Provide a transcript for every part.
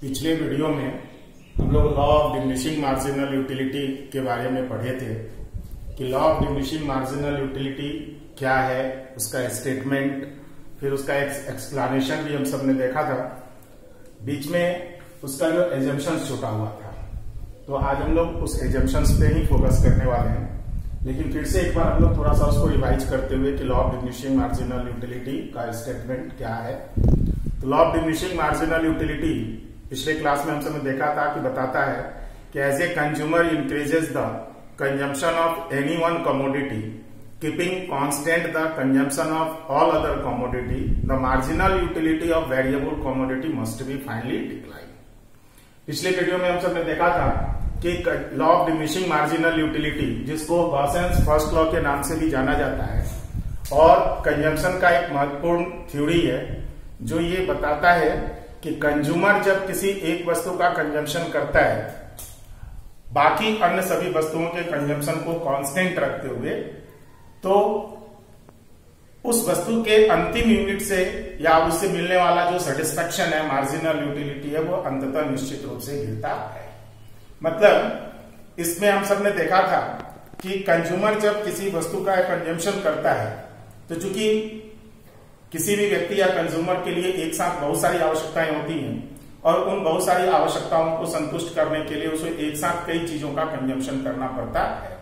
पिछले वीडियो में हम लोग law of diminishing marginal utility के बारे में पढ़े थे कि law of diminishing marginal utility क्या है, उसका स्टेटमेंट, फिर उसका एक्सप्लेनेशन भी हम सबने देखा था। बीच में उसका जो एजम्पशंस छूटा हुआ था, तो आज हम लोग उस एजम्पशंस पे ही फोकस करने वाले हैं। लेकिन फिर से एक बार हम लोग थोड़ा सा उसको रिवाइज करते हुए कि law of diminishing marginal utility का स्टेटमेंट क्या है। तो law of diminishing marginal utility पिछले क्लास में हम सबने देखा था कि बताता है कि as a consumer increases the consumption of any one commodity keeping constant the consumption of all other commodity, the marginal utility of variable commodity must be finally decline. पिछले वीडियो में हम सबने देखा था कि law of diminishing marginal utility, जिसको गॉसेंस first law के नाम से भी जाना जाता है, और कंजम्पशन का एक महत्वपूर्ण थ्योरी है जो ये बताता है कि कंज्यूमर जब किसी एक वस्तु का कंजम्पशन करता है, बाकी अन्य सभी वस्तुओं के कंजम्पशन को कांस्टेंट रखते हुए, तो उस वस्तु के अंतिम यूनिट से या उससे मिलने वाला जो सेटिस्फेक्शन है, मार्जिनल यूटिलिटी है, वो अंततः निश्चित रूप से गिरता है। मतलब इसमें हम सबने देखा था कि कंज्यूमर जब किसी वस्तु का कंजम्पशन करता है, तो चूंकि किसी भी व्यक्ति या कंज्यूमर के लिए एक साथ बहुत सारी आवश्यकताएं होती हैं और उन बहुत सारी आवश्यकताओं को संतुष्ट करने के लिए उसे एक साथ कई चीजों का कंजम्पशन करना पड़ता है।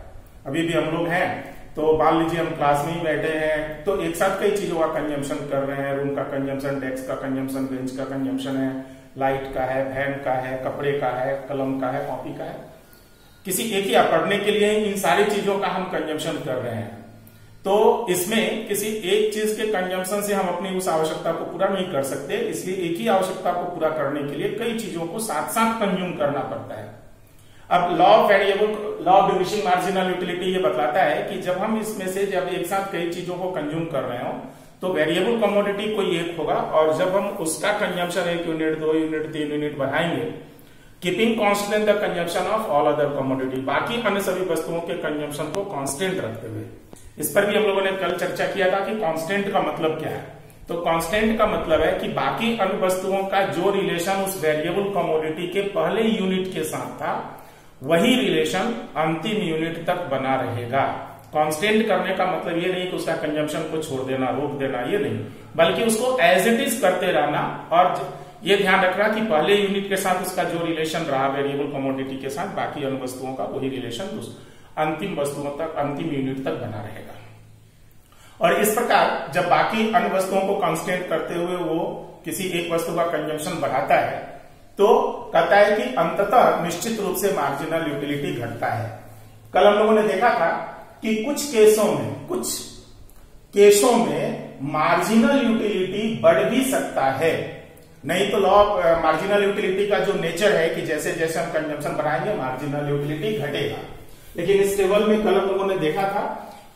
अभी भी हम लोग हैं तो मान लीजिए हम क्लास में ही बैठे हैं तो एक साथ कई चीजों का कंजम्पशन कर रहे हैं। रूम का कंजम्पशन, डेस्क का कंजम्पशन, बेंच का कंजम्पशन है, लाइट का है, फैन का है, कपड़े का है, कलम का है, कॉपी का है। किसी एक ही पढ़ने के लिए इन सारी चीजों का हम कंजम्पशन कर रहे हैं। तो इसमें किसी एक चीज के कंजम्पशन से हम अपनी उस आवश्यकता को पूरा नहीं कर सकते, इसलिए एक ही आवश्यकता को पूरा करने के लिए कई चीजों को साथ साथ कंज्यूम करना पड़ता है। अब law of diminishing marginal utility ये बतलाता है कि जब हम इसमें से जब एक साथ कई चीजों को कंज्यूम कर रहे हो तो वेरिएबल कमोडिटी कोई एक होगा, और जब हम उसका कंजम्पशन 1 यूनिट, 2 यूनिट, 3 यूनिट बढ़ाएंगे, keeping constant the consumption of all other commodity, बाकी अन्य सभी वस्तुओं के कंजम्पशन को कांस्टेंट रखते हुए। इस पर भी हम लोगों ने कल चर्चा किया था कि कांस्टेंट का मतलब क्या है। तो कांस्टेंट का मतलब है कि बाकी अन्य वस्तुओं का जो रिलेशन उस वेरिएबल कमोडिटी के पहले यूनिट के साथ था, वही रिलेशन अंतिम यूनिट तक बना रहेगा। कांस्टेंट करने का मतलब ये नहीं कि उसका कंजम्पशन को छोड़ देना, रोक देना, ये नहीं, बल्कि उसको एज इट इज करते रहना, और ये ध्यान रखना कि पहले यूनिट के साथ उसका जो रिलेशन रहा वेरिएबल कमोडिटी के साथ, बाकी अन्य वस्तुओं का वही रिलेशन अंतिम वस्तुओं तक, अंतिम यूनिट तक बना रहेगा। और इस प्रकार जब बाकी अन्य वस्तुओं को कांस्टेंट करते हुए वो किसी एक वस्तु का कंजम्पशन बढ़ाता है, तो कहता है कि अंततः निश्चित रूप से मार्जिनल यूटिलिटी घटता है। कल हम लोगों ने देखा था कि कुछ केसों में मार्जिनल यूटिलिटी बढ़ भी सकता है। नहीं तो लॉ ऑफ मार्जिनल यूटिलिटी का जो नेचर है कि जैसे जैसे हम कंजम्पशन बढ़ाएंगे मार्जिनल यूटिलिटी घटेगा। लेकिन इस टेबल में कल हम लोगों ने देखा था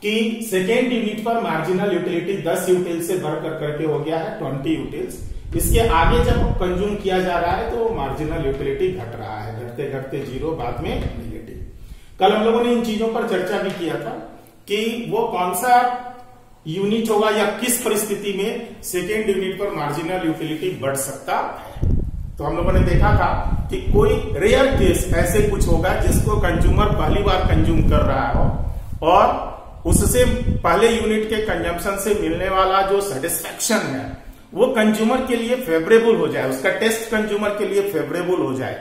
कि सेकेंड यूनिट पर मार्जिनल यूटिलिटी 10 यूटिल से बढ़कर करके हो गया है 20 यूटिल्स। इसके आगे जब कंज्यूम किया जा रहा है तो मार्जिनल यूटिलिटी घट रहा है, घटते घटते 0, बाद में नेगेटिव। कल हम लोगों ने इन चीजों पर चर्चा भी किया था कि वो कौन सा यूनिट होगा या किस परिस्थिति में सेकेंड यूनिट पर मार्जिनल यूटिलिटी बढ़ सकता है। तो हम लोगों ने देखा था कि कोई रेयर केस ऐसे कुछ होगा जिसको कंज्यूमर पहली बार कंज्यूम कर रहा हो और उससे पहले यूनिट के कंजम्पशन से मिलने वाला जो सेटिस्फेक्शन है वो कंज्यूमर के लिए फेवरेबल हो जाए, उसका टेस्ट कंज्यूमर के लिए फेवरेबल हो जाए,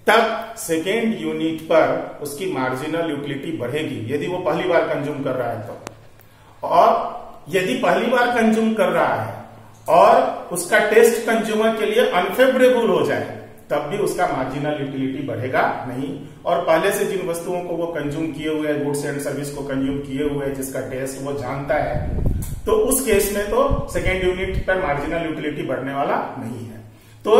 तब सेकेंड यूनिट पर उसकी मार्जिनल यूटिलिटी बढ़ेगी, यदि वो पहली बार कंज्यूम कर रहा है तो। और यदि पहली बार कंज्यूम कर रहा है और उसका टेस्ट कंज्यूमर के लिए अनफेवरेबल हो जाए, तब भी उसका मार्जिनल यूटिलिटी बढ़ेगा नहीं। और पहले से जिन वस्तुओं को वो कंज्यूम किए हुए, गुड्स एंड सर्विस को कंज्यूम किए हुए, जिसका टेस्ट वो जानता है, तो उस केस में तो सेकेंड यूनिट पर मार्जिनल यूटिलिटी बढ़ने वाला नहीं है। तो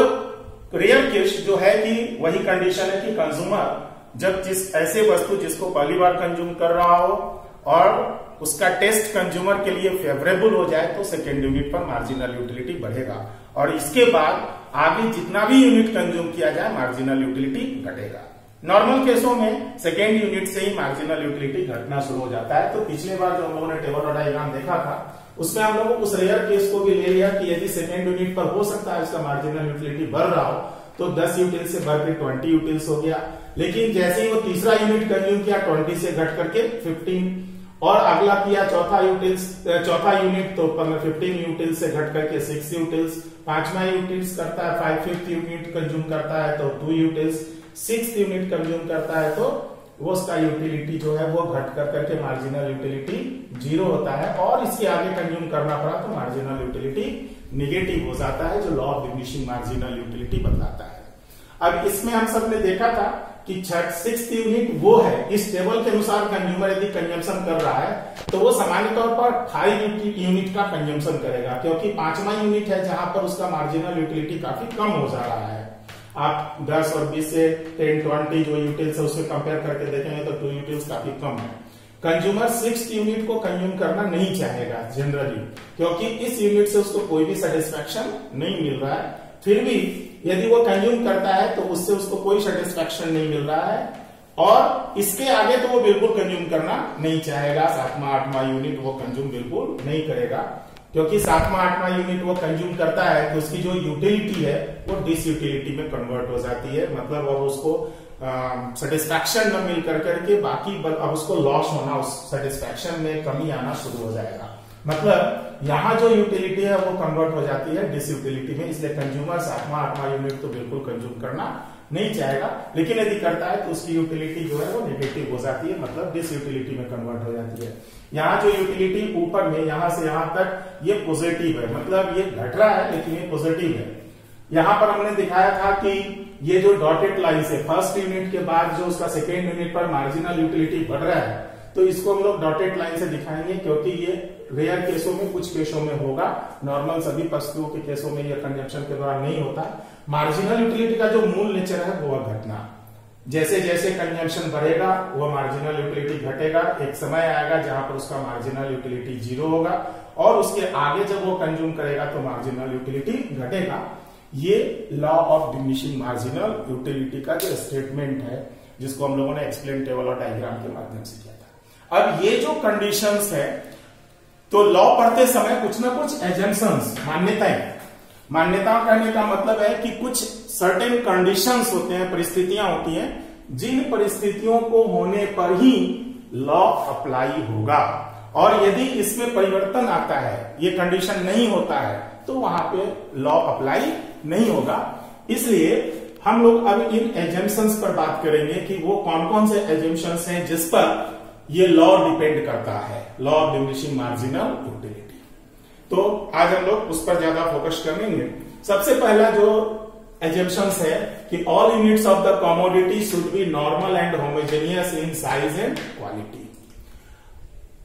रेयर केस जो है कि वही कंडीशन है कि कंज्यूमर जब ऐसे वस्तु जिसको पहली बार कंज्यूम कर रहा हो और उसका टेस्ट कंज्यूमर के लिए फेवरेबल हो जाए, तो सेकेंड यूनिट पर मार्जिनल यूटिलिटी बढ़ेगा, और इसके बाद आगे जितना भी यूनिट कंज्यूम किया जाए मार्जिनल यूटिलिटी घटेगा। नॉर्मल केसों में सेकेंड यूनिट से ही मार्जिनल यूटिलिटी घटना शुरू हो जाता है। तो पिछले बार जो हम लोगों ने टेबल और डायग्राम देखा था उसमें हम लोग उस रेयर केस को भी ले लिया कि यदि सेकेंड यूनिट पर हो सकता है उसका मार्जिनल यूटिलिटी बढ़ रहा हो, तो 10 यूटिल्स से बढ़ के 20 यूटिल्स हो गया। लेकिन जैसे ही वो तीसरा यूनिट कंज्यूम किया 20 से घट करके 15, और अगला किया चौथा यूनिट तो 15 यूटिल्स से घट करके 6 यूटिल्स। पांचवा यूनिट करता है 5th यूनिट कंज्यूम करता है तो 2 यूटिल्स। 6th यूनिट कंज्यूम करता है तो वो उसका यूटिलिटी जो है वो घट कर करके मार्जिनल यूटिलिटी 0 होता है, और इसके आगे कंज्यूम करना पड़ा तो मार्जिनल यूटिलिटी निगेटिव हो जाता है, जो law of diminishing marginal utility बताता है। अब इसमें हम सब ने देखा था कि 6th यूनिट वो है, इस टेबल के अनुसार कंज्यूमर यदि कंजम्पशन कर रहा है तो वो सामान्य तौर पर 5 यूनिट का कंजम्पशन करेगा, क्योंकि पांचवा यूनिट है जहां पर उसका मार्जिनल यूटिलिटी काफी कम हो जा रहा है। आप 10 और 20 से 10, 20 जो यूटिल्स है उससे कंपेयर करके देखेंगे तो 2 यूटिल्स काफी कम है। कंज्यूमर 6th यूनिट को कंज्यूम करना नहीं चाहेगा जनरली, क्योंकि इस यूनिट से उसको कोई भी सेटिस्फैक्शन नहीं मिल रहा है। फिर भी यदि वो कंज्यूम करता है तो उससे उसको कोई सेटिस्फैक्शन नहीं मिल रहा है, और इसके आगे तो वो बिल्कुल कंज्यूम करना नहीं चाहेगा। 7वां 8वां यूनिट वो कंज्यूम बिल्कुल नहीं करेगा, क्योंकि 7वां 8वां यूनिट वो कंज्यूम करता है तो उसकी जो यूटिलिटी है वो डिसयूटिलिटी में कन्वर्ट हो जाती है। मतलब अब उसको सेटिस्फैक्शन न मिल करके बाकी अब उसको लॉस होना, उस सेटिस्फैक्शन में कमी आना शुरू हो जाएगा। मतलब यहाँ जो यूटिलिटी है वो कन्वर्ट हो जाती है डिसयूटिलिटी में, इसलिए कंज्यूमर 7वां 8वां यूनिट तो बिल्कुल कंज्यूम करना नहीं चाहेगा, लेकिन यदि करता है तो उसकी यूटिलिटी जो है वो नेगेटिव हो जाती है, मतलब डिसयूटिलिटी में कन्वर्ट हो जाती है। यहाँ जो यूटिलिटी ऊपर में यहां से यहां तक ये पॉजिटिव है, मतलब ये घट रहा है लेकिन ये पॉजिटिव है। यहां पर हमने दिखाया था कि ये जो डॉटेड लाइन है, फर्स्ट यूनिट के बाद जो उसका सेकेंड यूनिट पर मार्जिनल यूटिलिटी बढ़ रहा है, तो इसको हम लोग डॉटेड लाइन से दिखाएंगे, क्योंकि ये रेयर केसों में, कुछ केसों में होगा, नॉर्मल सभी वस्तुओं के केसों में ये कंजप्शन के दौरान नहीं होता। मार्जिनल यूटिलिटी का जो मूल नेचर है वो घटना, जैसे जैसे कंजम्पशन बढ़ेगा वो मार्जिनल यूटिलिटी घटेगा। एक समय आएगा जहां पर उसका मार्जिनल यूटिलिटी 0 होगा, और उसके आगे जब वो कंज्यूम करेगा तो मार्जिनल यूटिलिटी घटेगा। ये law of diminishing marginal utility का जो स्टेटमेंट है, जिसको हम लोगों ने एक्सप्लेन टेबल और डायग्राम के माध्यम से किया था। अब ये जो कंडीशंस है, तो लॉ पढ़ते समय कुछ ना कुछ एजम्पशंस, मान्यताओं कहने का मतलब है कि कुछ सर्टेन कंडीशंस होते हैं, परिस्थितियां होती हैं, जिन परिस्थितियों को होने पर ही लॉ अप्लाई होगा, और यदि इसमें परिवर्तन आता है, ये कंडीशन नहीं होता है, तो वहां पे लॉ अप्लाई नहीं होगा। इसलिए हम लोग अब इन एजम्पशंस पर बात करेंगे कि वो कौन कौन से एजम्पशंस हैं जिस पर ये लॉ डिपेंड करता है, law of diminishing marginal utility. तो आज हम लोग उस पर ज्यादा फोकस करेंगे। सबसे पहला जो एजम्पशंस है कि all units of the commodity should be normal and homogeneous in size and quality.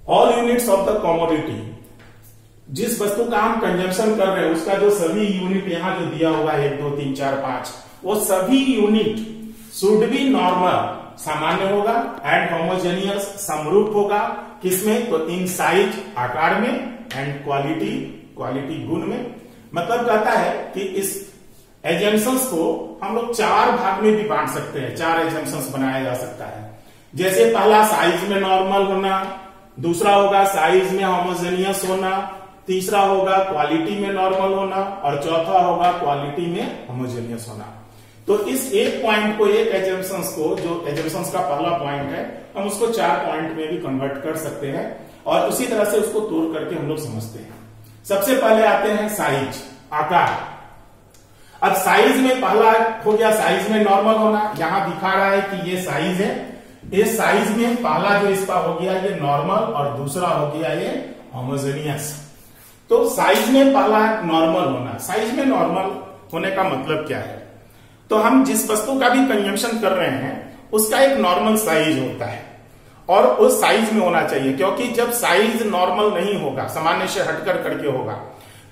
All units of the commodity, जिस वस्तु का हम कंजम्पशन कर रहे हैं उसका जो सभी यूनिट यहां जो दिया हुआ है 1 2 3 4 5, वो सभी यूनिट शुड बी नॉर्मल, सामान्य होगा, एंड होमोजेनियस, समरूप होगा। किसमें? तो इन साइज, आकार में, एंड क्वालिटी गुण में। मतलब कहता है कि इस एजम्पशंस को हम लोग 4 भाग में भी बांट सकते हैं, 4 एजम्पशंस बनाया जा सकता है। जैसे पहला साइज में नॉर्मल होना, दूसरा होगा साइज में होमोजेनियस होना, तीसरा होगा क्वालिटी में नॉर्मल होना, और चौथा होगा क्वालिटी में होमोजेनियस होना। तो इस एक पॉइंट को, एक एजम्पशंस को, जो एजम्पशंस का पहला पॉइंट है, हम उसको 4 पॉइंट में भी कन्वर्ट कर सकते हैं, और उसी तरह से उसको तोड़ करके हम लोग समझते हैं। सबसे पहले आते हैं साइज, आकार। अब साइज में पहला हो गया साइज में नॉर्मल होना, यहां दिखा रहा है कि ये साइज है। इस साइज में पहला जो इसका हो गया ये नॉर्मल, और दूसरा हो गया ये होमोजेनियस। तो साइज में पहला नॉर्मल होना, साइज में नॉर्मल होने का मतलब क्या है? तो हम जिस वस्तु का भी कंजम्पशन कर रहे हैं उसका एक नॉर्मल साइज होता है, और उस साइज में होना चाहिए, क्योंकि जब साइज नॉर्मल नहीं होगा, सामान्य से हटकर करके होगा,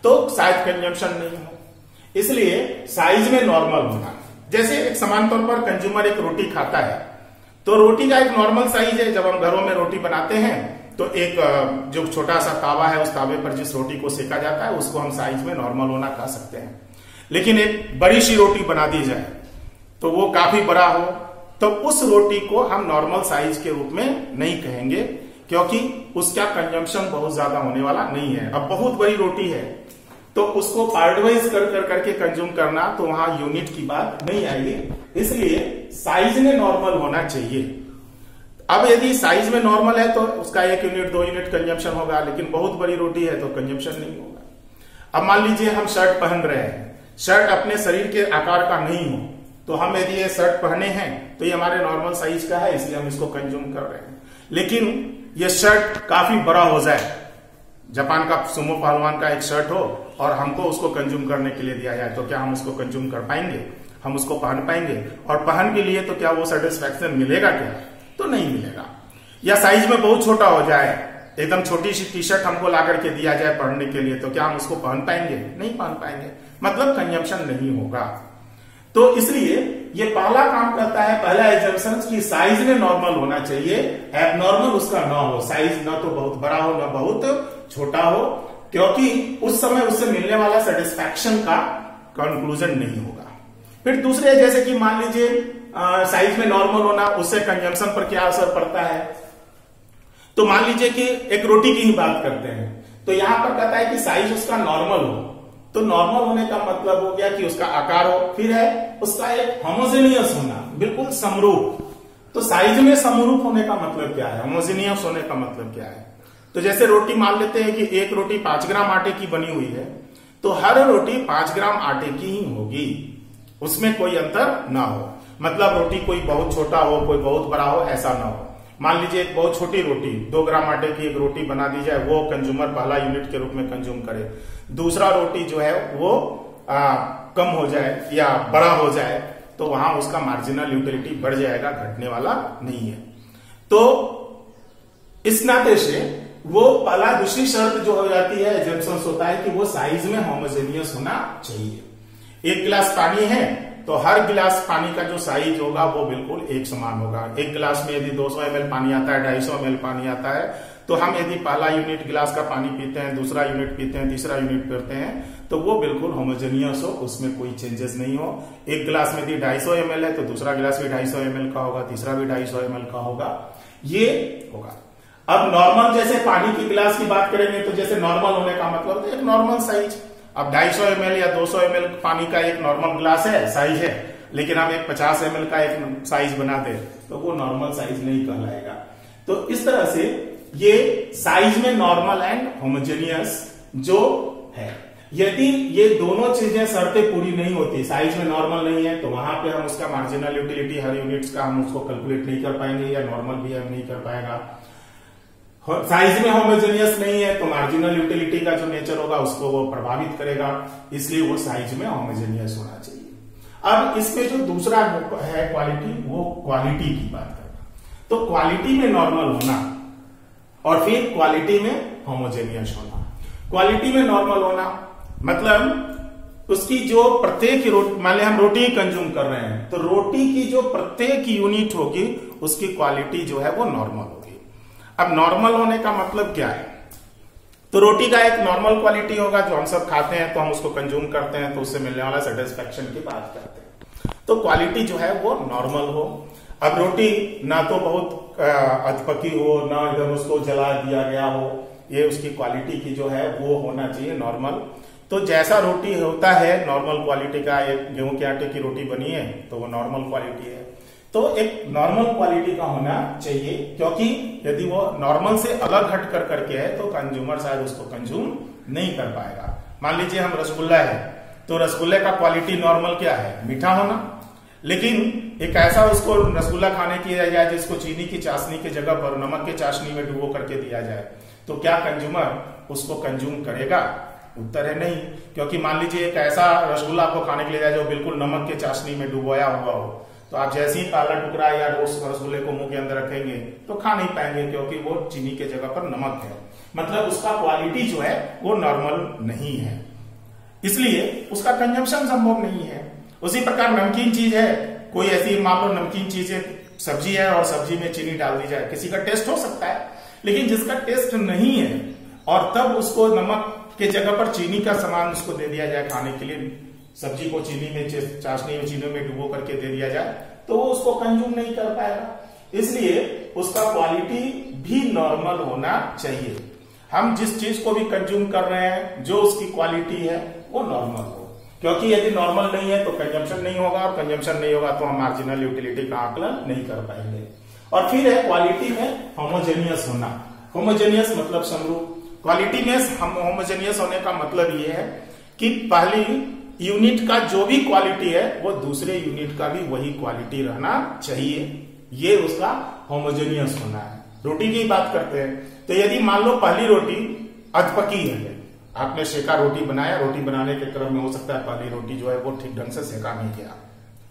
तो शायद कंजम्पशन नहीं हो। इसलिए साइज में नॉर्मल होना। जैसे एक समान तौर पर कंज्यूमर एक रोटी खाता है, तो रोटी का एक नॉर्मल साइज है। जब हम घरों में रोटी बनाते हैं तो एक जो छोटा सा तावा है, उस तावे पर जिस रोटी को सेका जाता है उसको हम साइज में नॉर्मल होना कह सकते हैं। लेकिन एक बड़ी सी रोटी बना दी जाए तो वो काफी बड़ा हो, तो उस रोटी को हम नॉर्मल साइज के रूप में नहीं कहेंगे, क्योंकि उसका कंजम्पशन बहुत ज्यादा होने वाला नहीं है। अब बहुत बड़ी रोटी है तो उसको पार्ट वाइज कर करके कंज्यूम करना, तो वहां यूनिट की बात नहीं आएगी। इसलिए साइज में नॉर्मल होना चाहिए। अब यदि साइज में नॉर्मल है तो उसका 1 यूनिट 2 यूनिट कंजम्पशन होगा, लेकिन बहुत बड़ी रोटी है तो कंजम्पशन नहीं होगा। अब मान लीजिए हम शर्ट पहन रहे हैं, शर्ट अपने शरीर के आकार का नहीं हो, तो हम यदि ये शर्ट पहने हैं तो ये हमारे नॉर्मल साइज का है, इसलिए हम इसको कंज्यूम कर रहे हैं। लेकिन ये शर्ट काफी बड़ा हो जाए, जापान का सुमो पहलवान का एक शर्ट हो और हमको उसको कंज्यूम करने के लिए दिया जाए, तो क्या हम उसको कंज्यूम कर पाएंगे? हम उसको पहन पाएंगे? और पहन के लिए तो क्या वो सेटिस्फैक्शन मिलेगा क्या? तो नहीं मिलेगा। या साइज में बहुत छोटा हो जाए, एकदम छोटी सी टी शर्ट हमको ला करके दिया जाए पहनने के लिए, तो क्या हम उसको पहन पाएंगे? नहीं पहन पाएंगे, मतलब कंजम्पशन नहीं होगा। तो इसलिए ये पहला काम करता है, पहला एजम्पशन की साइज में नॉर्मल होना चाहिए, एबनॉर्मल उसका ना हो, साइज ना तो बहुत बड़ा हो ना बहुत छोटा हो, क्योंकि उस समय उससे मिलने वाला सेटिस्फैक्शन का कंक्लूजन नहीं होगा। फिर दूसरे, जैसे कि मान लीजिए साइज में नॉर्मल होना, उससे कंजम्पशन पर क्या असर पड़ता है। तो मान लीजिए कि एक रोटी की ही बात करते हैं, तो यहां पर कहता है कि साइज उसका नॉर्मल हो, तो नॉर्मल होने का मतलब हो गया कि उसका आकार हो, फिर है उसका एक होमोजेनियस होना, बिल्कुल समरूप। तो साइज में समरूप होने का मतलब क्या है, होमोजेनियस होने का मतलब क्या है? तो जैसे रोटी मान लेते हैं कि एक रोटी 5 ग्राम आटे की बनी हुई है, तो हर रोटी 5 ग्राम आटे की ही होगी, उसमें कोई अंतर ना हो। मतलब रोटी कोई बहुत छोटा हो, कोई बहुत बड़ा हो, ऐसा ना हो। मान लीजिए एक बहुत छोटी रोटी 2 ग्राम आटे की एक रोटी बना दी जाए, वो कंज्यूमर पहला यूनिट के रूप में कंज्यूम करे। दूसरा रोटी जो है वो कम हो जाए या बड़ा हो जाए, तो वहां उसका मार्जिनल यूटिलिटी बढ़ जाएगा, घटने वाला नहीं है। तो इस नाते से वो पहला दूसरी शर्त जो हो जाती है, एजम्पशन होता है कि वो साइज में होमोजेनियस होना चाहिए। एक गिलास पानी है तो हर गिलास पानी का जो साइज होगा वो बिल्कुल एक समान होगा। एक गिलास में यदि 200 ml पानी आता है, 250 ml पानी आता है, तो हम यदि पहला यूनिट गिलास का पानी पीते हैं, दूसरा यूनिट पीते हैं, तीसरा यूनिट पीते हैं, तो वो बिल्कुल होमोजेनियस हो, उसमें कोई चेंजेस नहीं हो। एक गिलास में यदि 250 ml है तो दूसरा गिलास भी 250 ml का होगा, तीसरा भी 250 ml का होगा, ये होगा। अब नॉर्मल जैसे पानी की गिलास की बात करेंगे, तो जैसे नॉर्मल होने का मतलब एक नॉर्मल साइज। अब 250 ml या 200 ml पानी का एक नॉर्मल गिलास है, साइज है, लेकिन हम एक 50 ml का एक साइज बना दे तो वो नॉर्मल साइज नहीं कहलाएगा। तो इस तरह से ये साइज में नॉर्मल एंड होमोजेनियस जो है, यदि ये दोनों चीजें शर्तें पूरी नहीं होती, साइज में नॉर्मल नहीं है, तो वहां पे हम उसका मार्जिनल यूटिलिटी हर यूनिट्स का हम उसको कैलकुलेट नहीं कर पाएंगे, या नॉर्मल भी हम नहीं कर पाएगा। साइज में होमोजेनियस नहीं है तो मार्जिनल यूटिलिटी का जो नेचर होगा उसको वो प्रभावित करेगा, इसलिए वो साइज में होमोजेनियस होना चाहिए। अब इसमें जो दूसरा है क्वालिटी, वो क्वालिटी की बात करना। तो क्वालिटी में नॉर्मल होना और फिर क्वालिटी में होमोजेनियस होना। क्वालिटी में नॉर्मल होना मतलब उसकी जो प्रत्येक रोटी, मान लिया हम रोटी कंज्यूम कर रहे हैं, तो रोटी की जो प्रत्येक यूनिट होगी उसकी क्वालिटी जो है वो नॉर्मल होगी। अब नॉर्मल होने का मतलब क्या है? तो रोटी का एक नॉर्मल क्वालिटी होगा, जो हम सब खाते हैं तो हम उसको कंज्यूम करते हैं, तो उससे मिलने वाला सेटिस्फैक्शन की बात करते हैं। तो क्वालिटी जो है वो नॉर्मल हो। अब रोटी ना तो बहुत अधपकी हो, ना इधर उसको जला दिया गया हो, ये उसकी क्वालिटी की जो है वो होना चाहिए नॉर्मल। तो जैसा रोटी होता है नॉर्मल क्वालिटी का, एक गेहूं के आटे की रोटी बनी है तो वो नॉर्मल क्वालिटी है। तो एक नॉर्मल क्वालिटी का होना चाहिए, क्योंकि यदि वो नॉर्मल से अलग हट कर करके है तो कंज्यूमर शायद उसको कंज्यूम नहीं कर पाएगा। मान लीजिए हम रसगुल्ला है, तो रसगुल्ले का क्वालिटी नॉर्मल क्या है? मीठा होना। लेकिन एक ऐसा उसको रसगुल्ला खाने किया जाए जिसको चीनी की चाशनी की जगह पर नमक के चाशनी में डुबो करके दिया जाए, तो क्या कंज्यूमर उसको कंज्यूम करेगा? उत्तर है नहीं। क्योंकि मान लीजिए एक ऐसा रसगुल्ला आपको खाने के लिए जाए जो बिल्कुल नमक के चाशनी में डुबोया हुआ हो, तो आप जैसे ही पहला टुकड़ा या रसगुल्ले को मुंह के अंदर रखेंगे तो खा नहीं पाएंगे, क्योंकि वो चीनी के जगह पर नमक है। मतलब उसका क्वालिटी जो है वो नॉर्मल नहीं है, इसलिए उसका कंजम्पशन संभव नहीं है। उसी प्रकार नमकीन चीज है, कोई ऐसी मान लो नमकीन चीज है, सब्जी है और सब्जी में चीनी डाल दी जाए, किसी का टेस्ट हो सकता है, लेकिन जिसका टेस्ट नहीं है और तब उसको नमक के जगह पर चीनी का सामान उसको दे दिया जाए खाने के लिए, सब्जी को चीनी में चाशनी में चीनी में डुबो करके दे दिया जाए, तो वो उसको कंज्यूम नहीं कर पाएगा। इसलिए उसका क्वालिटी भी नॉर्मल होना चाहिए। हम जिस चीज को भी कंज्यूम कर रहे हैं जो उसकी क्वालिटी है वो नॉर्मल हो, क्योंकि यदि नॉर्मल नहीं है तो कंजम्पशन नहीं होगा, और कंजम्पशन नहीं होगा तो हम मार्जिनल यूटिलिटी का आकलन नहीं कर पाएंगे। और फिर है क्वालिटी में होमोजेनियस होना। होमोजेनियस मतलब समरूप। क्वालिटी में होमोजेनियस होने का मतलब ये है कि पहली यूनिट का जो भी क्वालिटी है वो दूसरे यूनिट का भी वही क्वालिटी रहना चाहिए, ये उसका होमोजेनियस होना है। रोटी की बात करते हैं तो यदि मान लो पहली रोटी अधपकी है, आपने सेका रोटी बनाया, रोटी बनाने के क्रम में हो सकता है पहली रोटी जो है वो ठीक ढंग से सेका नहीं गया,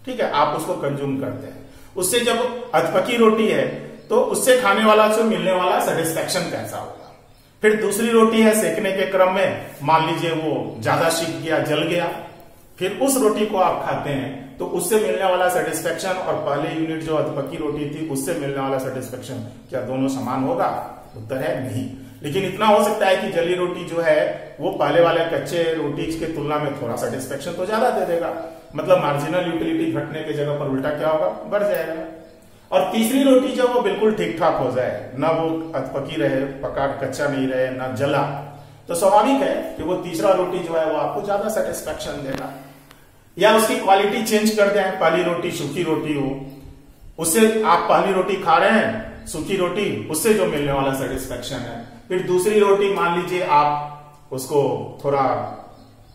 ठीक है, आप उसको कंज्यूम करते हैं। उससे जब अधपकी रोटी है तो उससे खाने वाला से मिलने वाला सेटिस्फेक्शन कैसा होगा। फिर दूसरी रोटी है, सेकने के क्रम में मान लीजिए वो ज्यादा सीख गया, जल गया, फिर उस रोटी को आप खाते हैं तो उससे मिलने वाला सेटिस्फेक्शन और पहले यूनिट जो अधपकी रोटी थी उससे मिलने वाला सेटिस्फेक्शन क्या दोनों समान होगा? उत्तर है नहीं। लेकिन इतना हो सकता है कि जली रोटी जो है वो पहले वाले कच्चे रोटी के तुलना में थोड़ा सेटिस्फेक्शन तो ज्यादा दे देगा, मतलब मार्जिनल यूटिलिटी घटने की जगह पर उल्टा क्या होगा? बढ़ जाएगा। और तीसरी रोटी जब वो बिल्कुल ठीक ठाक हो जाए, ना वो अधपकी रहे, पका कच्चा नहीं रहे, ना जला, तो स्वाभाविक है कि वो तीसरा रोटी जो है वो आपको ज्यादा सेटिस्फेक्शन देगा। या उसकी क्वालिटी चेंज कर दें, पहली रोटी सूखी रोटी हो, उससे आप पहली रोटी खा रहे हैं सूखी रोटी, उससे जो मिलने वाला सेटिस्फेक्शन है, फिर दूसरी रोटी मान लीजिए आप उसको थोड़ा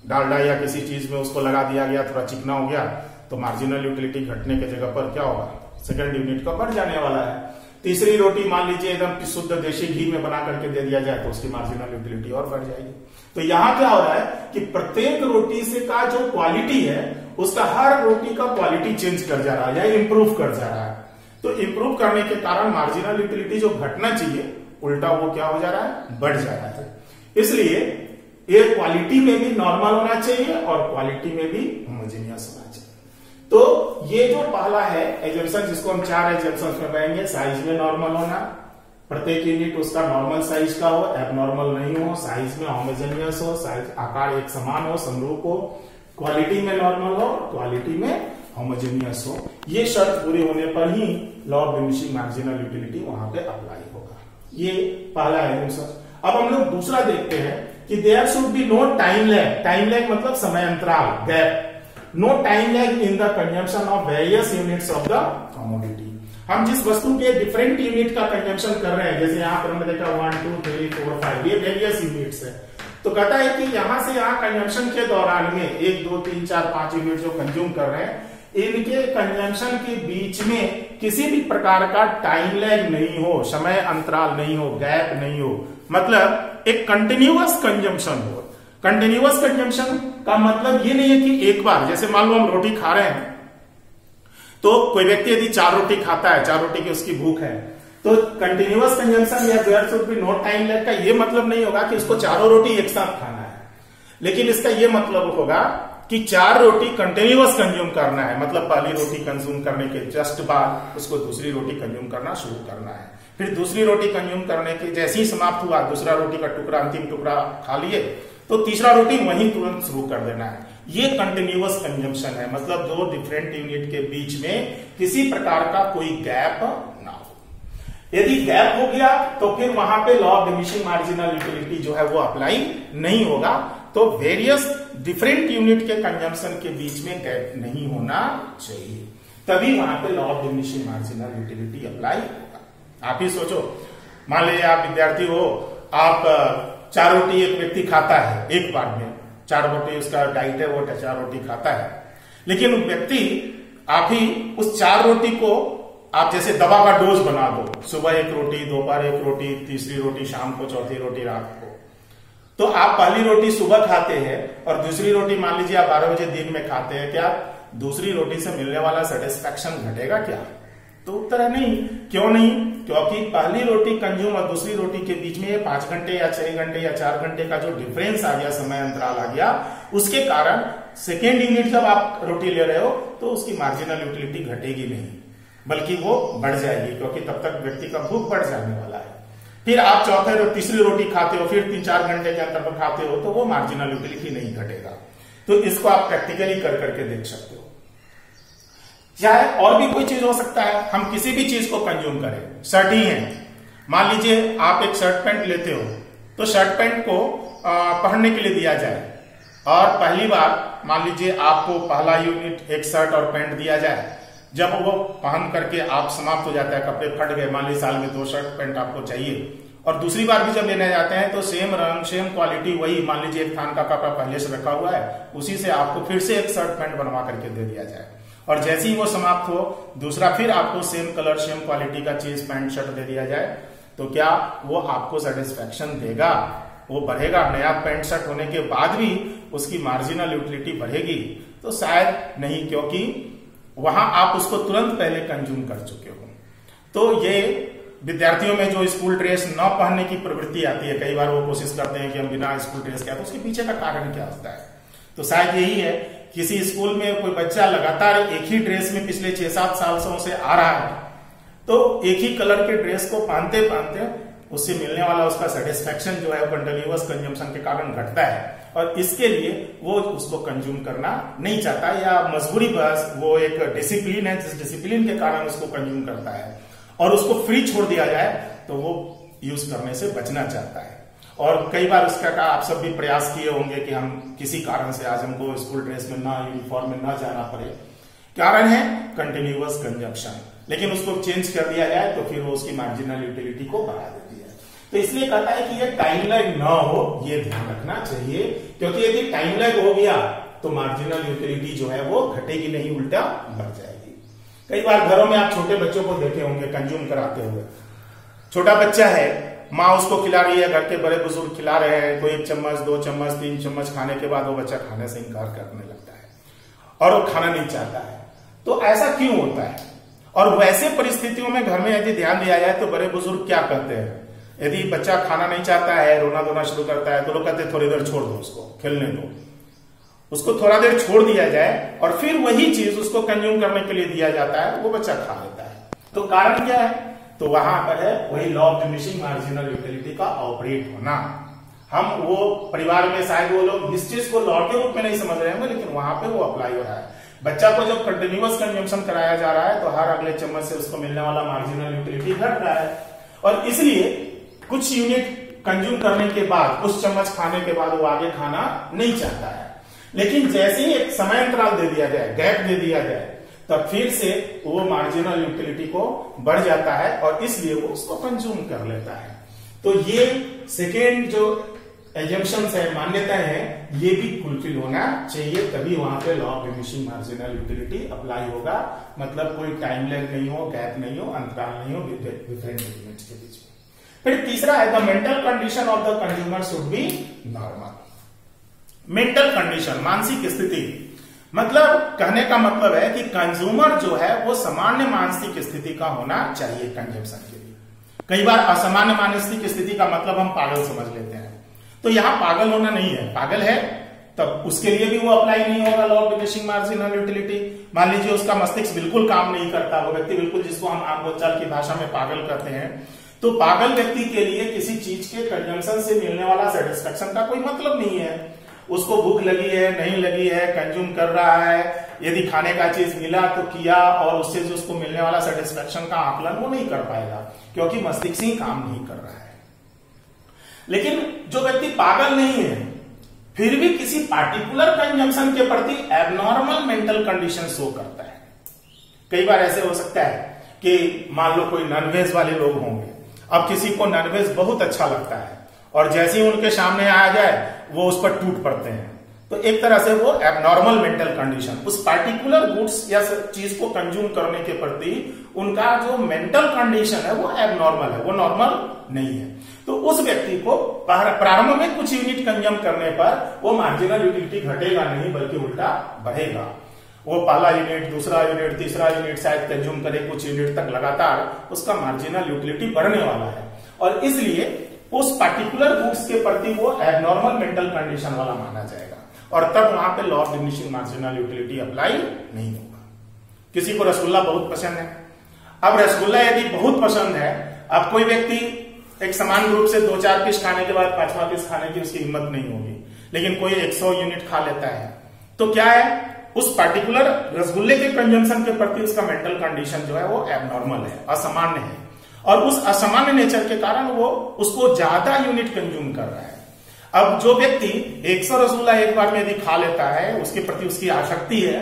डालडा या किसी चीज में उसको लगा दिया गया, थोड़ा चिकना हो गया, तो मार्जिनल यूटिलिटी घटने की जगह पर क्या होगा? सेकंड यूनिट का बढ़ जाने वाला है। तीसरी रोटी मान लीजिए एकदम शुद्ध देशी घी में बना करके दे दिया जाए तो उसकी मार्जिनल यूटिलिटी और बढ़ जाएगी। तो यहां क्या हो रहा है कि प्रत्येक रोटी से का जो क्वालिटी है उसका हर रोटी का क्वालिटी चेंज कर जा रहा है या इंप्रूव कर जा रहा है। तो इंप्रूव करने के कारण मार्जिनल यूटिलिटी जो घटना चाहिए उल्टा वो क्या हो जा रहा है? बढ़ जा रहा है। इसलिए ये क्वालिटी में भी नॉर्मल होना चाहिए और क्वालिटी में भी होमोजेनियस होना चाहिए। तो ये जो पहला है एजम्पशन, जिसको हम 4 एजम्पशन में कहेंगे, साइज में नॉर्मल होना, प्रत्येक यूनिट उसका नॉर्मल साइज का हो, एबनॉर्मल नहीं हो, साइज में होमोजेनियस हो, साइज आकार एक समान हो, समरूप हो, क्वालिटी में नॉर्मल हो, क्वालिटी में होमोजेनियस हो। ये शर्त पूरी होने पर ही law of diminishing marginal utility वहां पे अप्लाई होगा। ये पहला एजम्पशन। अब हम लोग दूसरा देखते हैं कि there should be no time lag. Time lag मतलब समय अंतराल, gap. No time lag in the consumption of various units of the commodity. हम जिस वस्तु के डिफरेंट यूनिट का कंजम्पशन कर रहे हैं, जैसे यहाँ पर हमने देखा 1 2 3 4 5, ये वेरियस यूनिट्स है, तो कहता है कि यहां से यहाँ कंजम्पशन के दौरान में 1 2 3 4 5 यूनिट जो कंज्यूम कर रहे हैं, इनके कंजम्पशन के बीच में किसी भी प्रकार का टाइम लैग नहीं हो, समय अंतराल नहीं हो, गैप नहीं हो, मतलब एक कंटिन्यूअस कंजम्पशन हो। कंटिन्यूअस कंजम्पशन का मतलब ये नहीं है कि एक बार, जैसे मान लो हम रोटी खा रहे हैं तो कोई व्यक्ति यदि 4 रोटी खाता है, 4 रोटी की उसकी भूख है, तो कंटिन्यूअस कंजम्पशन या there should be no time lag का ये मतलब नहीं होगा कि उसको 4 रोटी एक साथ खाना है, लेकिन इसका ये मतलब होगा कि 4 रोटी कंटिन्यूअस कंज्यूम करना है, मतलब पहली रोटी कंज्यूम करने के जस्ट बाद उसको दूसरी रोटी कंज्यूम करना शुरू करना है। फिर दूसरी रोटी कंज्यूम करने के जैसे ही समाप्त हुआ, दूसरा रोटी का टुकड़ा, अंतिम टुकड़ा खा लिए, तो तीसरा रोटी वहीं तुरंत शुरू कर देना है। ये कंटिन्यूअस कंजम्पशन है, मतलब 2 डिफरेंट यूनिट के बीच में किसी प्रकार का कोई गैप ना हो। यदि गैप हो गया तो फिर वहां पे law of diminishing marginal utility जो है वो अप्लाई नहीं होगा। तो वेरियस डिफरेंट यूनिट के कंजम्पशन के बीच में गैप नहीं होना चाहिए, तभी वहां पे law of diminishing marginal utility apply होगा। आप ही सोचो, मान लीजिए आप विद्यार्थी हो, आप 4 रोटी एक व्यक्ति खाता है एक बार में, 4 रोटी उसका डाइट है, वो 4 रोटी खाता है, लेकिन व्यक्ति आप ही उस 4 रोटी को आप जैसे दवा का डोज बना दो, सुबह 1 रोटी, दोपहर 1 रोटी, तीसरी रोटी शाम को, चौथी रोटी रात को, तो आप पहली रोटी सुबह खाते हैं और दूसरी रोटी मान लीजिए आप 12 बजे दिन में खाते हैं, क्या दूसरी रोटी से मिलने वाला सेटिस्फेक्शन घटेगा क्या? तो उत्तर है नहीं। क्यों नहीं? क्योंकि पहली रोटी कंज्यूम और दूसरी रोटी के बीच में 5 घंटे या 6 घंटे या 4 घंटे का जो डिफरेंस आ गया, समय अंतराल आ गया, उसके कारण सेकेंड यूनिट जब आप रोटी ले रहे हो तो उसकी मार्जिनल यूटिलिटी घटेगी नहीं, बल्कि वो बढ़ जाएगी, क्योंकि तब तक व्यक्ति का भूख बढ़ जाने वाला है। फिर आप तीसरी रोटी खाते हो, फिर 3-4 घंटे के अंतर पर खाते हो, तो वो मार्जिनल यूटिलिटी नहीं घटेगा। तो इसको आप प्रैक्टिकली कर करके देख सकते हो। चाहे और भी कोई चीज हो सकता है, हम किसी भी चीज को कंज्यूम करें, शर्ट ही है, मान लीजिए आप एक शर्ट पैंट लेते हो तो शर्ट पैंट को पहनने के लिए दिया जाए और पहली बार मान लीजिए आपको पहला यूनिट एक शर्ट और पैंट दिया जाए, जब वो पहन करके आप समाप्त हो जाता है, कपड़े फट गए, मान लीजिए साल में 2 शर्ट पैंट आपको चाहिए, और दूसरी बार भी जब लेने जाते हैं तो सेम रंग सेम क्वालिटी वही, मान लीजिए एक थान का कपड़ा पहले से रखा हुआ है, उसी से आपको फिर से एक शर्ट पैंट बनवा करके दे दिया जाए, और जैसे ही वो समाप्त हो दूसरा फिर आपको सेम कलर सेम क्वालिटी का चीज पैंट शर्ट दे दिया जाए, तो क्या वो आपको सेटिस्फेक्शन देगा? वो बढ़ेगा? नया पैंट शर्ट होने के बाद भी उसकी मार्जिनल यूटिलिटी बढ़ेगी? तो शायद नहीं, क्योंकि वहां आप उसको तुरंत पहले कंज्यूम कर चुके हो। तो ये विद्यार्थियों में जो स्कूल ड्रेस न पहनने की प्रवृत्ति आती है, कई बार वो कोशिश करते हैं कि हम बिना स्कूल ड्रेस के, तो उसके पीछे का कारण क्या होता है? तो शायद यही है, किसी स्कूल में कोई बच्चा लगातार एक ही ड्रेस में पिछले 6-7 सालों से आ रहा है, तो एक ही कलर के ड्रेस को पहनते पहनते उससे मिलने वाला उसका सेटिस्फेक्शन जो है कंटिन्यूअस कंजम्पशन के कारण घटता है, और इसके लिए वो उसको कंज्यूम करना नहीं चाहता, या मजबूरी बस वो एक डिसिप्लिन है, जिस डिसिप्लिन के कारण उसको कंज्यूम करता है, और उसको फ्री छोड़ दिया जाए तो वो यूज करने से बचना चाहता है। और कई बार उसका आप सब भी प्रयास किए होंगे कि हम किसी कारण से आज हमको स्कूल ड्रेस में ना, यूनिफॉर्म में ना जाना पड़े, कारण है कंटिन्यूअस कंजप्शन, लेकिन उसको चेंज कर दिया जाए तो फिर वो उसकी मार्जिनल यूटिलिटी को बढ़ा देती है। तो इसलिए कहता है कि ये टाइम लैग ना हो, ये ध्यान रखना चाहिए, क्योंकि यदि टाइम लैग हो गया तो मार्जिनल यूटिलिटी जो है वो घटेगी नहीं, उल्टा बढ़ जाएगी। कई बार घरों में आप छोटे बच्चों को देखे होंगे कंज्यूम कराते हुए, छोटा बच्चा है, माँ उसको खिला रही है, घर के बड़े बुजुर्ग खिला रहे हैं, तो 1 चम्मच 2 चम्मच 3 चम्मच खाने के बाद वो बच्चा खाने से इनकार करने लगता है और वो खाना नहीं चाहता है। तो ऐसा क्यों होता है? और वैसे परिस्थितियों में घर में यदि ध्यान दिया जाए तो बड़े बुजुर्ग क्या कहते हैं, यदि बच्चा खाना नहीं चाहता है, रोना धोना शुरू करता है, तो लोग कहते हैं थोड़ी देर छोड़ दो, उसको खेलने दो, उसको थोड़ा देर छोड़ दिया जाए और फिर वही चीज उसको कंज्यूम करने के लिए दिया जाता है, वो बच्चा खा लेता है। तो कारण क्या है? तो वहां पर है वही law of diminishing marginal utility का ऑपरेट होना। हम वो परिवार में शायद वो लोग इस चीज को लॉ के रूप में नहीं समझ रहे होंगे, लेकिन वहां पे वो अप्लाई हो रहा है। बच्चा को जब कंटिन्यूअस कंजम्पशन कराया जा रहा है तो हर अगले चम्मच से उसको मिलने वाला मार्जिनल यूटिलिटी घट रहा है, और इसलिए कुछ यूनिट कंज्यूम करने के बाद, उस चम्मच खाने के बाद वो आगे खाना नहीं चाहता है। लेकिन जैसे ही एक समय अंतराल दे दिया जाए, गैप दे दिया जाए, तब फिर से वो मार्जिनल यूटिलिटी को बढ़ जाता है और इसलिए वो उसको कंज्यूम कर लेता है। तो ये सेकेंड जो एजम्पशंस है, मान्यताएं हैं, ये भी फुलफिल होना चाहिए, तभी वहां पे law of diminishing marginal utility apply होगा। मतलब कोई टाइम लैग नहीं हो, गैप नहीं हो, अंतराल नहीं हो डिफरेंट यूनिट्स के बीच में। फिर तीसरा है the mental condition of the consumer should be normal. Mental condition, मानसिक स्थिति, मतलब कहने का मतलब है कि कंज्यूमर जो है वो सामान्य मानसिक स्थिति का होना चाहिए कंजम्पशन के लिए। कई बार असामान्य मानसिक स्थिति का मतलब हम पागल समझ लेते हैं, तो यहां पागल होना नहीं है, पागल है तब उसके लिए भी वो अप्लाई नहीं होगा law of diminishing marginal utility. मान लीजिए उसका मस्तिष्क बिल्कुल काम नहीं करता, वो व्यक्ति बिल्कुल, जिसको हम आम बोलचाल की भाषा में पागल कहते हैं, तो पागल व्यक्ति के लिए किसी चीज के कंजम्पशन से मिलने वाला सेटिस्फेक्शन का कोई मतलब नहीं है। उसको भूख लगी है, नहीं लगी है, कंज्यूम कर रहा है, यदि खाने का चीज मिला तो किया, और उससे जो उसको मिलने वाला सेटिस्फेक्शन का आकलन वो नहीं कर पाएगा, क्योंकि मस्तिष्क ही काम नहीं कर रहा है। लेकिन जो व्यक्ति पागल नहीं है, फिर भी किसी पार्टिकुलर कंजम्पशन के प्रति एबनॉर्मल मेंटल कंडीशन शो करता है। कई बार ऐसे हो सकता है कि मान लो कोई नॉनवेज वाले लोग होंगे, अब किसी को नॉनवेज बहुत अच्छा लगता है और जैसे ही उनके सामने आ जाए वो उस पर टूट पड़ते हैं, तो एक तरह से वो एबनॉर्मल मेंटल कंडीशन, उस पार्टिकुलर गुड्स या चीज को कंज्यूम करने के प्रति उनका जो मेंटल कंडीशन है वो एबनॉर्मल है, वो नॉर्मल नहीं है। तो उस व्यक्ति को प्रारंभ में कुछ यूनिट कंज्यूम करने पर वो मार्जिनल यूटिलिटी घटेगा नहीं, बल्कि उल्टा बढ़ेगा। वो पहला यूनिट, दूसरा यूनिट, तीसरा यूनिट शायद कंज्यूम करे, कुछ यूनिट तक लगातार उसका मार्जिनल यूटिलिटी बढ़ने वाला है, और इसलिए उस पार्टिकुलर गुड्स के प्रति वो एबनॉर्मल मेंटल कंडीशन वाला माना जाएगा, और तब वहां पे law of diminishing marginal utility apply नहीं होगा। किसी को रसगुल्ला बहुत पसंद है, अब रसगुल्ला यदि बहुत पसंद है, अब कोई व्यक्ति एक समान रूप से 2-4 पीस खाने के बाद 5वां पीस खाने की उसकी हिम्मत नहीं होगी, लेकिन कोई 100 यूनिट खा लेता है, तो क्या है, उस पार्टिकुलर रसगुल्ले के कंजम्पशन के प्रति उसका मेंटल कंडीशन जो है वो एबनॉर्मल है, असामान्य है, और उस असामान्य नेचर के कारण वो उसको ज्यादा यूनिट कंज्यूम कर रहा है। अब जो व्यक्ति 100 रसगुल्ला एक बार में यदि खा लेता है, उसके प्रति उसकी आसक्ति है,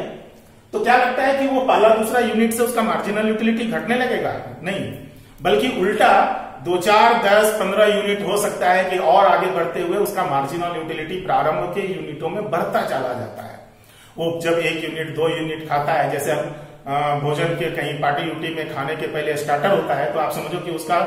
तो क्या लगता है कि वो पहला दूसरा यूनिट से उसका मार्जिनल यूटिलिटी घटने लगेगा? नहीं, बल्कि उल्टा 2, 4, 10, 15 यूनिट हो सकता है कि और आगे बढ़ते हुए उसका मार्जिनल यूटिलिटी प्रारंभ के यूनिटों में बढ़ता चला जाता है। वो जब 1 यूनिट 2 यूनिट खाता है, जैसे हम भोजन के कहीं पार्टी उटी में खाने के पहले स्टार्टर होता है, तो आप समझो कि उसका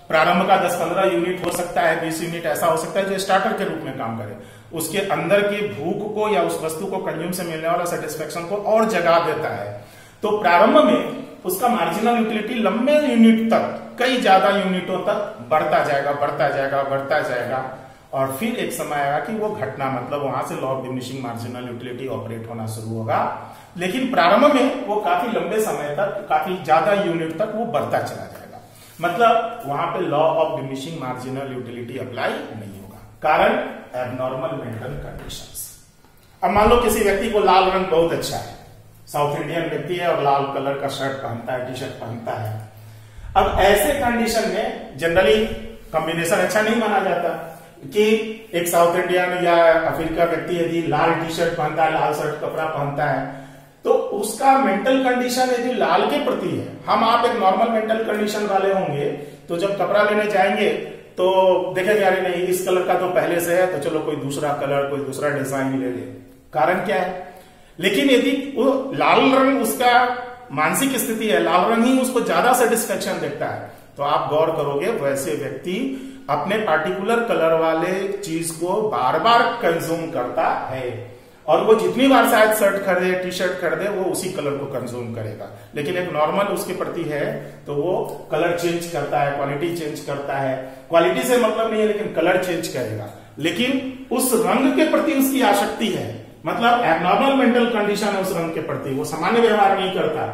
प्रारंभ का 10-15 यूनिट हो सकता है, 20 यूनिट ऐसा हो सकता है जो स्टार्टर के रूप में काम करे, उसके अंदर की भूख को या उस वस्तु को कंज्यूम से मिलने वाला सेटिस्फेक्शन को और जगा देता है। तो प्रारंभ में उसका मार्जिनल यूटिलिटी लंबे यूनिट तक, कई ज्यादा यूनिटों तक बढ़ता जाएगा, बढ़ता जाएगा, बढ़ता जाएगा, और फिर एक समय आएगा कि वो घटना, मतलब वहां से law of diminishing marginal utility operate होना शुरू होगा। लेकिन प्रारंभ में वो काफी लंबे समय तक, काफी ज्यादा यूनिट तक वो बढ़ता चला जाएगा, मतलब वहां पे law of diminishing marginal utility apply नहीं होगा। कारण एबनॉर्मल मेंटल कंडीशंस। अब मान लो किसी व्यक्ति को लाल रंग बहुत अच्छा है, साउथ इंडियन व्यक्ति है और लाल कलर का शर्ट पहनता है, टी शर्ट पहनता है। अब ऐसे कंडीशन में जनरली कॉम्बिनेशन अच्छा नहीं माना जाता कि एक साउथ इंडियन या अफ्रीका व्यक्ति यदि लाल टी शर्ट पहनता है, लाल शर्ट कपड़ा पहनता है, तो उसका मेंटल कंडीशन यदि लाल के प्रति है, हम आप एक नॉर्मल मेंटल कंडीशन वाले होंगे तो जब कपड़ा लेने जाएंगे तो देखेंगे अरे नहीं इस कलर का तो पहले से है, तो चलो कोई दूसरा कलर, कोई दूसरा डिजाइन ले ले। कारण क्या है? लेकिन यदि वो लाल रंग उसका मानसिक स्थिति है, लाल रंग ही उसको ज्यादा सेटिस्फेक्शन देता है, तो आप गौर करोगे वैसे व्यक्ति अपने पार्टिकुलर कलर वाले चीज को बार बार कंज्यूम करता है, और वो जितनी बार शायद शर्ट खरीदे, टी शर्ट खरीदे, वो उसी कलर को कंज्यूम करेगा। लेकिन एक नॉर्मल उसके प्रति है तो वो कलर चेंज करता है, क्वालिटी चेंज करता है, क्वालिटी से मतलब नहीं है लेकिन कलर चेंज करेगा। लेकिन उस रंग के प्रति उसकी आसक्ति है, मतलब एबनॉर्मल मेंटल कंडीशन है उस रंग के प्रति, वो सामान्य व्यवहार नहीं करता,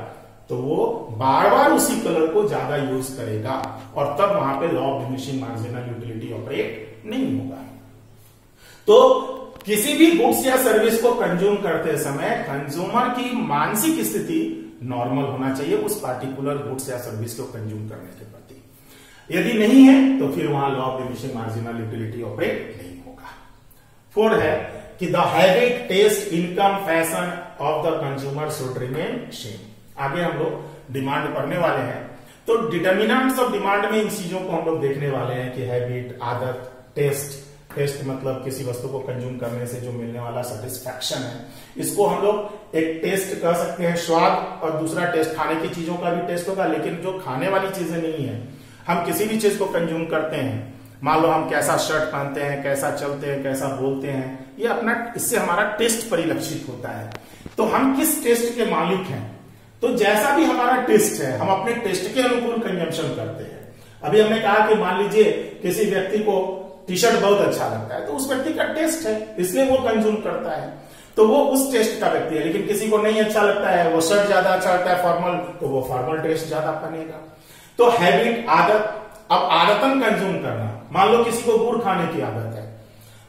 तो वो बार बार उसी कलर को ज्यादा यूज करेगा, और तब वहां पे law of diminishing marginal utility operate नहीं होगा। तो किसी भी गुड्स या सर्विस को कंज्यूम करते समय कंज्यूमर की मानसिक स्थिति नॉर्मल होना चाहिए उस पार्टिकुलर गुड्स या सर्विस को कंज्यूम करने के प्रति। यदि नहीं है तो फिर वहां law of diminishing marginal utility operate नहीं होगा। 4 है कि the habit, taste, income, fashion of the consumer should remain same. आगे हम लोग डिमांड पढ़ने वाले हैं, तो डिटर्मिनेंट्स ऑफ डिमांड में इन चीजों को हम लोग देखने वाले हैं कि हैबिट, आदत, टेस्ट। टेस्ट मतलब किसी वस्तु को कंज्यूम करने से जो मिलने वाला सेटिस्फैक्शन है, इसको हम लोग एक टेस्ट कह सकते हैं, स्वाद, और दूसरा टेस्ट खाने की चीजों का भी टेस्ट होगा, लेकिन जो खाने वाली चीजें नहीं है, हम किसी भी चीज को कंज्यूम करते हैं, मान लो हम कैसा शर्ट पहनते हैं, कैसा चलते हैं, कैसा बोलते हैं, ये अपना, इससे हमारा टेस्ट परिलक्षित होता है। तो हम किस टेस्ट के मालिक हैं, तो जैसा भी हमारा टेस्ट है हम अपने टेस्ट के अनुकूल कंजम्पशन करते हैं। अभी हमने कहा कि मान लीजिए किसी व्यक्ति को टी शर्ट बहुत अच्छा लगता है, तो उस व्यक्ति का टेस्ट है इसलिए वो कंज्यूम करता है, तो वो उस टेस्ट का व्यक्ति है। लेकिन किसी को नहीं अच्छा लगता है, वो शर्ट ज्यादा अच्छा लगता है फॉर्मल, तो वो फॉर्मल टेस्ट ज्यादा पहनेगा। तो हैबिट, आदत। अब आदतन कंज्यूम करना, मान लो किसी को गुड़ खाने की आदत है,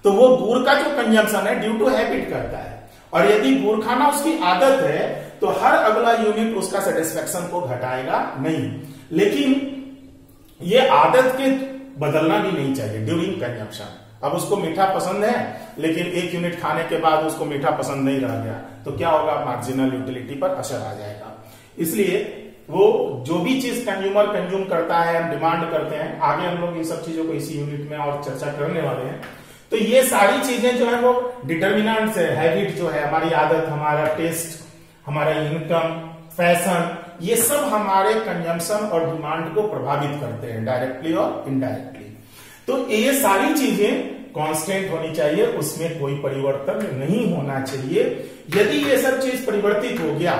तो वो गुड़ का जो कंजम्पशन है ड्यू टू हैबिट करता है, और यदि गुड़ खाना उसकी आदत है तो हर अगला यूनिट उसका सेटिस्फेक्शन को घटाएगा नहीं। लेकिन ये आदत के बदलना भी नहीं चाहिए ड्यूरिंग कंजम्पशन। अब उसको मीठा पसंद है लेकिन 1 यूनिट खाने के बाद उसको मीठा पसंद नहीं रह गया, तो क्या होगा? मार्जिनल यूटिलिटी पर असर आ जाएगा। इसलिए वो जो भी चीज कंज्यूमर कंज्यूम करता है, हम डिमांड करते हैं, आगे हम लोग इन सब चीजों को इसी यूनिट में और चर्चा करने वाले हैं। तो ये सारी चीजें जो है वो डिटर्मिनेंट्स है। हैबिट जो है हमारी आदत, हमारा टेस्ट, हमारा इनकम, फैशन, ये सब हमारे कंजम्पशन और डिमांड को प्रभावित करते हैं डायरेक्टली और इनडायरेक्टली। तो ये सारी चीजें कांस्टेंट होनी चाहिए, उसमें कोई परिवर्तन नहीं होना चाहिए। यदि ये सब चीज परिवर्तित हो गया,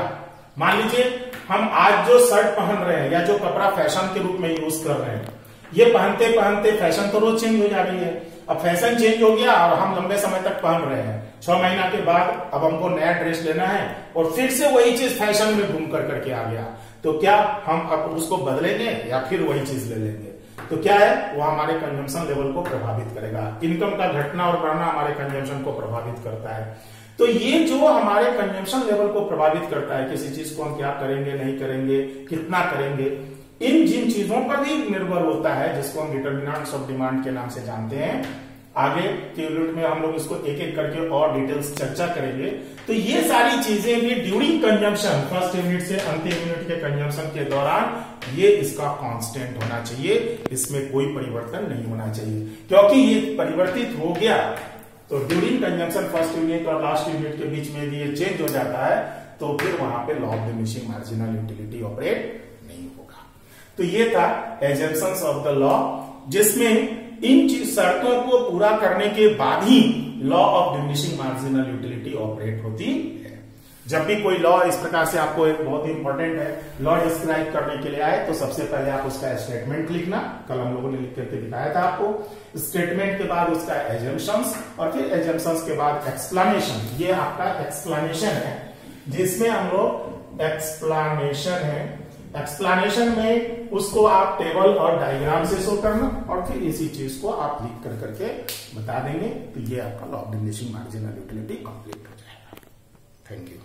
मान लीजिए हम आज जो शर्ट पहन रहे हैं या जो कपड़ा फैशन के रूप में यूज कर रहे हैं, ये पहनते पहनते फैशन तो रोज चेंज हो जा रही है। अब फैशन चेंज हो गया और हम लंबे समय तक पहन रहे हैं, 6 महीना के बाद अब हमको नया ड्रेस लेना है और फिर से वही चीज फैशन में घूम करके आ गया, तो क्या हम अब उसको बदलेंगे या फिर वही चीज ले लेंगे? तो क्या है, वो हमारे कंजम्पशन लेवल को प्रभावित करेगा। इनकम का घटना और बढ़ना हमारे कंजम्पशन को प्रभावित करता है। तो ये जो हमारे कंजम्पशन लेवल को प्रभावित करता है, किसी चीज को हम क्या करेंगे, नहीं करेंगे, कितना करेंगे, इन जिन चीजों पर भी निर्भर होता है जिसको हम डिटर्मिनेंट्स ऑफ डिमांड के नाम से जानते हैं, आगे के यूनिट में हम लोग इसको एक एक करके और डिटेल्स चर्चा करेंगे। तो ये सारी चीजें भी ड्यूरिंग कंजम्पशन, फर्स्ट यूनिट से अंतिम यूनिट के कंजम्पशन के दौरान ये इसका कांस्टेंट होना चाहिए, इसमें कोई परिवर्तन नहीं होना चाहिए। क्योंकि ये परिवर्तित हो गया तो ड्यूरिंग कंजम्पशन फर्स्ट यूनिट और लास्ट यूनिट के बीच में यदि ये चेंज हो जाता है तो फिर वहां पे law of diminishing marginal utility operate नहीं होगा। तो ये था एजम्पशंस ऑफ द लॉ, जिसमें इन शर्तों को पूरा करने के बाद ही law of diminishing marginal utility operate होती है। जब भी कोई लॉ इस प्रकार से आपको एक बहुत ही इंपॉर्टेंट है, लॉ डिस्क्राइब करने के लिए आए तो सबसे पहले आप उसका स्टेटमेंट लिखना, कल हम लोगों ने लिख करके दिखाया था आपको। स्टेटमेंट के बाद उसका एजम्पशंस और फिर एजम्पशंस के बाद एक्सप्लेनेशन। ये आपका एक्सप्लेनेशन है, जिसमें हम लोग एक्सप्लेनेशन में उसको आप टेबल और डायग्राम से शो करना और फिर इसी चीज को आप लिख कर करके बता देंगे। तो ये आपका law of diminishing marginal utility complete हो जाएगा। Thank you.